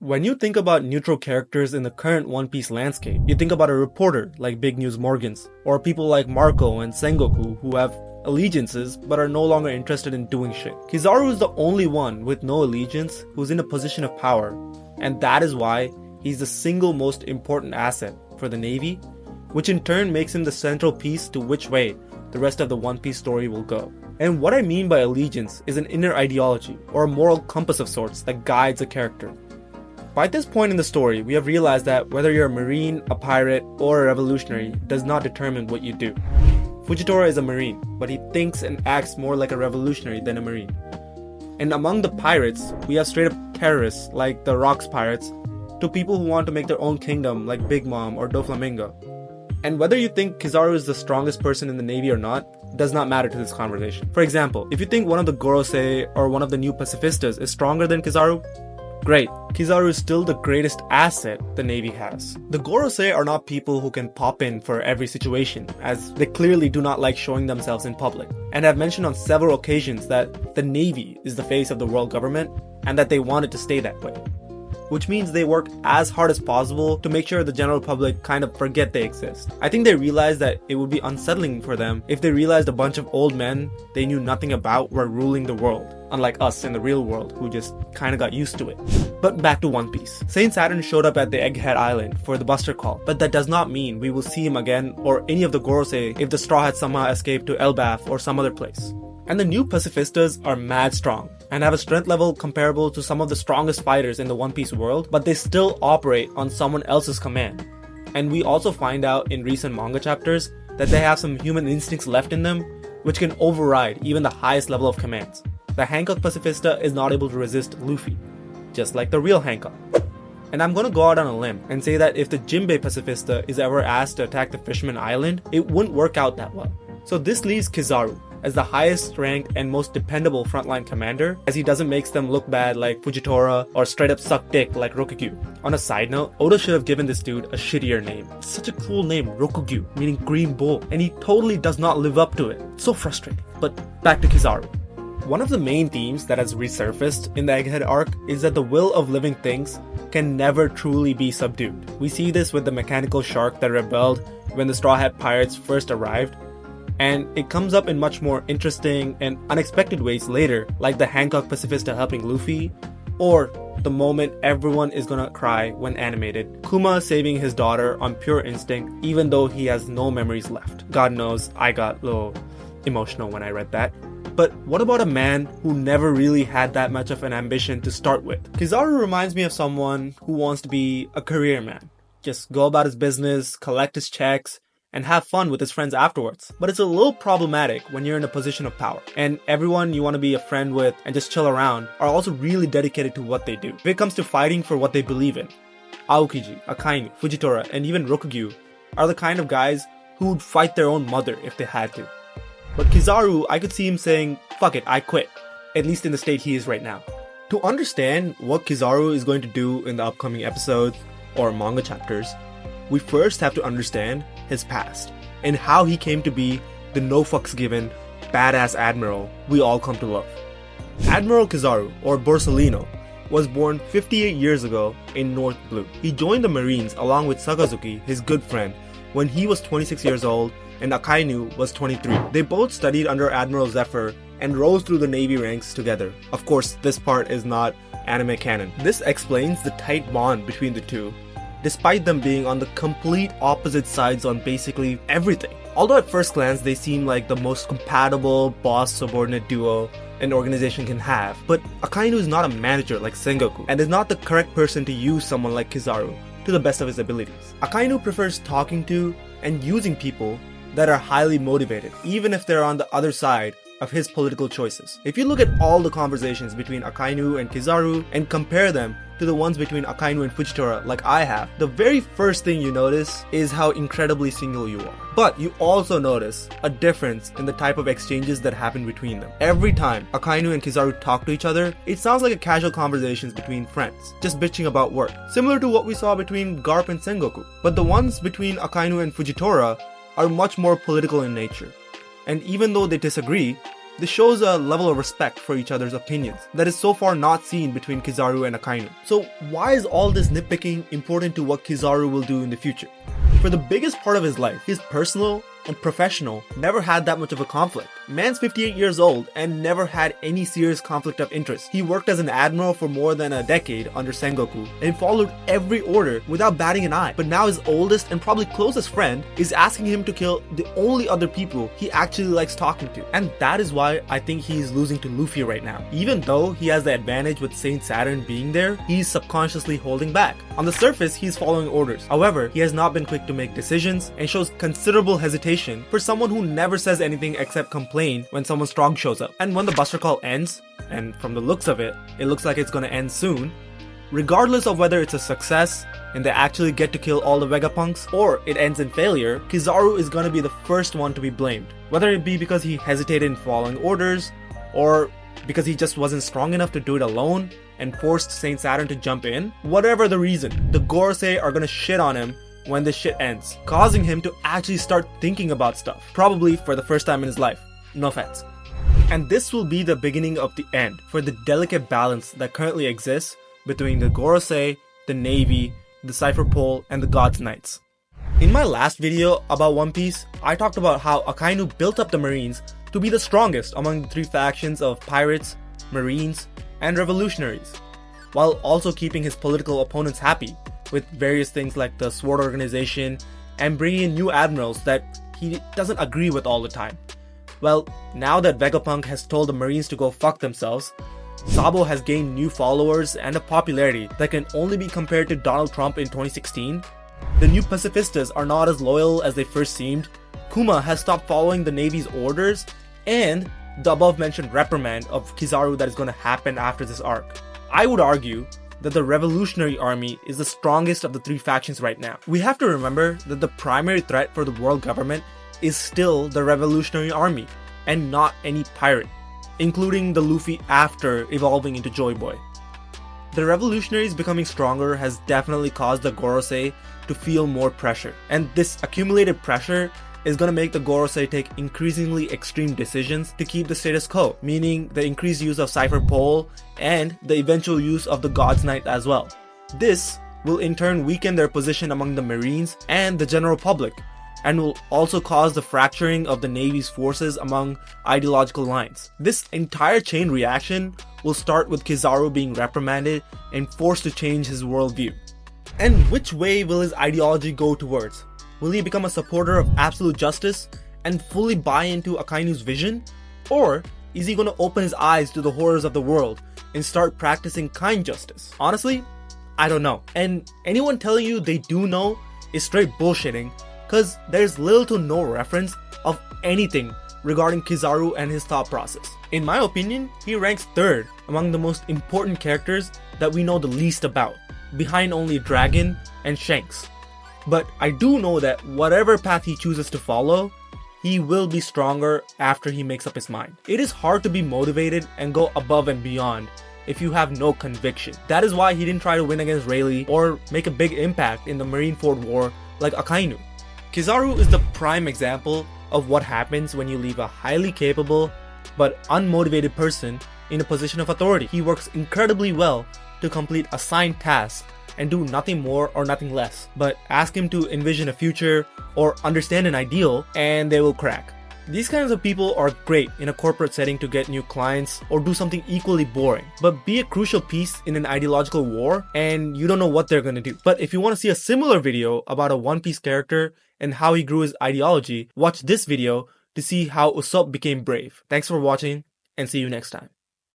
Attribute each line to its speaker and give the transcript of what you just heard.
Speaker 1: When you think about neutral characters in the current One Piece landscape, you think about a reporter like Big News Morgans, or people like Marco and Sengoku who have allegiances but are no longer interested in doing shit. Kizaru is the only one with no allegiance who's in a position of power, and that is why he's the single most important asset for the Navy, which in turn makes him the central piece to which way the rest of the One Piece story will go. And what I mean by allegiance is an inner ideology, or a moral compass of sorts that guides a character. By this point in the story, we have realized that whether you're a marine, a pirate, or a revolutionary does not determine what you do. Fujitora is a marine, but he thinks and acts more like a revolutionary than a marine. And among the pirates, we have straight up terrorists like the Rocks Pirates, to people who want to make their own kingdom like Big Mom or Doflamingo. And whether you think Kizaru is the strongest person in the Navy or not, does not matter to this conversation. For example, if you think one of the Gorosei or one of the new Pacifistas is stronger than Kizaru, great. Kizaru is still the greatest asset the Navy has. The Gorosei are not people who can pop in for every situation, as they clearly do not like showing themselves in public, and have mentioned on several occasions that the Navy is the face of the world government, and that they want it to stay that way. Which means they work as hard as possible to make sure the general public kind of forget they exist. I think they realized that it would be unsettling for them if they realized a bunch of old men they knew nothing about were ruling the world, unlike us in the real world who just kinda got used to it. But back to One Piece. Saint Saturn showed up at the Egghead Island for the Buster Call, but that does not mean we will see him again or any of the Gorosei if the Straw Hats somehow escape to Elbaf or some other place. And the new Pacifistas are mad strong, and have a strength level comparable to some of the strongest fighters in the One Piece world, but they still operate on someone else's command. And we also find out in recent manga chapters that they have some human instincts left in them, which can override even the highest level of commands. The Hancock Pacifista is not able to resist Luffy, just like the real Hancock. And I'm gonna go out on a limb and say that if the Jinbei Pacifista is ever asked to attack the Fisherman Island, it wouldn't work out that well. So this leaves Kizaru as the highest ranked and most dependable frontline commander, as he doesn't make them look bad like Fujitora or straight up suck dick like Rokugyu. On a side note, Oda should have given this dude a shittier name. It's such a cool name, Rokugyu, meaning green bull, and he totally does not live up to it. So frustrating. But back to Kizaru. One of the main themes that has resurfaced in the Egghead arc is that the will of living things can never truly be subdued. We see this with the mechanical shark that rebelled when the Straw Hat Pirates first arrived, and it comes up in much more interesting and unexpected ways later, like the Hancock Pacifista helping Luffy, or the moment everyone is gonna cry when animated, Kuma saving his daughter on pure instinct even though he has no memories left. God knows I got a little emotional when I read that. But what about a man who never really had that much of an ambition to start with? Kizaru reminds me of someone who wants to be a career man. Just go about his business, collect his checks, and have fun with his friends afterwards. But it's a little problematic when you're in a position of power, and everyone you want to be a friend with and just chill around are also really dedicated to what they do. If it comes to fighting for what they believe in, Aokiji, Akainu, Fujitora, and even Rokugyu are the kind of guys who would fight their own mother if they had to. But Kizaru, I could see him saying, fuck it, I quit. At least in the state he is right now. To understand what Kizaru is going to do in the upcoming episodes or manga chapters, we first have to understand his past and how he came to be the no fucks given, badass admiral we all come to love. Admiral Kizaru, or Borsalino, was born 58 years ago in North Blue. He joined the Marines along with Sakazuki, his good friend, when he was 26 years old and Akainu was 23. They both studied under Admiral Zephyr and rose through the Navy ranks together. Of course, this part is not anime canon. This explains the tight bond between the two, despite them being on the complete opposite sides on basically everything. Although at first glance they seem like the most compatible boss-subordinate duo an organization can have, but Akainu is not a manager like Sengoku, and is not the correct person to use someone like Kizaru to the best of his abilities. Akainu prefers talking to and using people that are highly motivated, even if they're on the other side of his political choices. If you look at all the conversations between Akainu and Kizaru and compare them to the ones between Akainu and Fujitora like I have, the very first thing you notice is how incredibly single you are. But you also notice a difference in the type of exchanges that happen between them. Every time Akainu and Kizaru talk to each other, it sounds like a casual conversations between friends, just bitching about work, similar to what we saw between Garp and Sengoku. But the ones between Akainu and Fujitora are much more political in nature. And even though they disagree, This shows a level of respect for each other's opinions that is so far not seen between Kizaru and Akainu. So why is all this nitpicking important to what Kizaru will do in the future? For the biggest part of his life, his personal and professional never had that much of a conflict. Man's 58 years old and never had any serious conflict of interest. He worked as an admiral for more than a decade under Sengoku and followed every order without batting an eye. But now his oldest and probably closest friend is asking him to kill the only other people he actually likes talking to. And that is why I think he's losing to Luffy right now. Even though he has the advantage with Saint Saturn being there, he's subconsciously holding back. On the surface, he's following orders. However, he has not been quick to make decisions and shows considerable hesitation for someone who never says anything except complain when someone strong shows up. And when the Buster Call ends, and from the looks of it, it looks like it's gonna end soon, regardless of whether it's a success and they actually get to kill all the Vegapunks, or it ends in failure, Kizaru is gonna be the first one to be blamed. Whether it be because he hesitated in following orders, or because he just wasn't strong enough to do it alone and forced Saint Saturn to jump in, whatever the reason, the Gorosei are gonna shit on him when this shit ends, causing him to actually start thinking about stuff, probably for the first time in his life. No offense. And this will be the beginning of the end for the delicate balance that currently exists between the Gorosei, the Navy, the Cypher Pole, and the God's Knights. In my last video about One Piece, I talked about how Akainu built up the Marines to be the strongest among the three factions of pirates, Marines, and revolutionaries, while also keeping his political opponents happy with various things like the Sword Organization and bringing in new admirals that he doesn't agree with all the time. Well, now that Vegapunk has told the Marines to go fuck themselves, Sabo has gained new followers and a popularity that can only be compared to Donald Trump in 2016. The new pacifistas are not as loyal as they first seemed, Kuma has stopped following the Navy's orders, and the above mentioned reprimand of Kizaru that is going to happen after this arc. I would argue that the Revolutionary Army is the strongest of the three factions right now. We have to remember that the primary threat for the world government is still the Revolutionary Army, and not any pirate, including the Luffy after evolving into Joy Boy. The revolutionaries becoming stronger has definitely caused the Gorosei to feel more pressure, and this accumulated pressure is going to make the Gorosei take increasingly extreme decisions to keep the status quo, meaning the increased use of Cypher Pole and the eventual use of the God's Knight as well. This will in turn weaken their position among the Marines and the general public, and will also cause the fracturing of the Navy's forces among ideological lines. This entire chain reaction will start with Kizaru being reprimanded and forced to change his worldview. And which way will his ideology go towards? Will he become a supporter of absolute justice and fully buy into Akainu's vision? Or is he going to open his eyes to the horrors of the world and start practicing kind justice? Honestly, I don't know. And anyone telling you they do know is straight bullshitting, because there's little to no reference of anything regarding Kizaru and his thought process. In my opinion, he ranks third among the most important characters that we know the least about, behind only Dragon and Shanks. But I do know that whatever path he chooses to follow, he will be stronger after he makes up his mind. It is hard to be motivated and go above and beyond if you have no conviction. That is why he didn't try to win against Rayleigh or make a big impact in the Marineford War like Akainu. Kizaru is the prime example of what happens when you leave a highly capable but unmotivated person in a position of authority. He works incredibly well to complete assigned tasks and do nothing more or nothing less. But ask him to envision a future or understand an ideal and they will crack. These kinds of people are great in a corporate setting to get new clients or do something equally boring. But be a crucial piece in an ideological war and you don't know what they're gonna do. But if you want to see a similar video about a One Piece character and how he grew his ideology, watch this video to see how Usopp became brave. Thanks for watching and see you next time.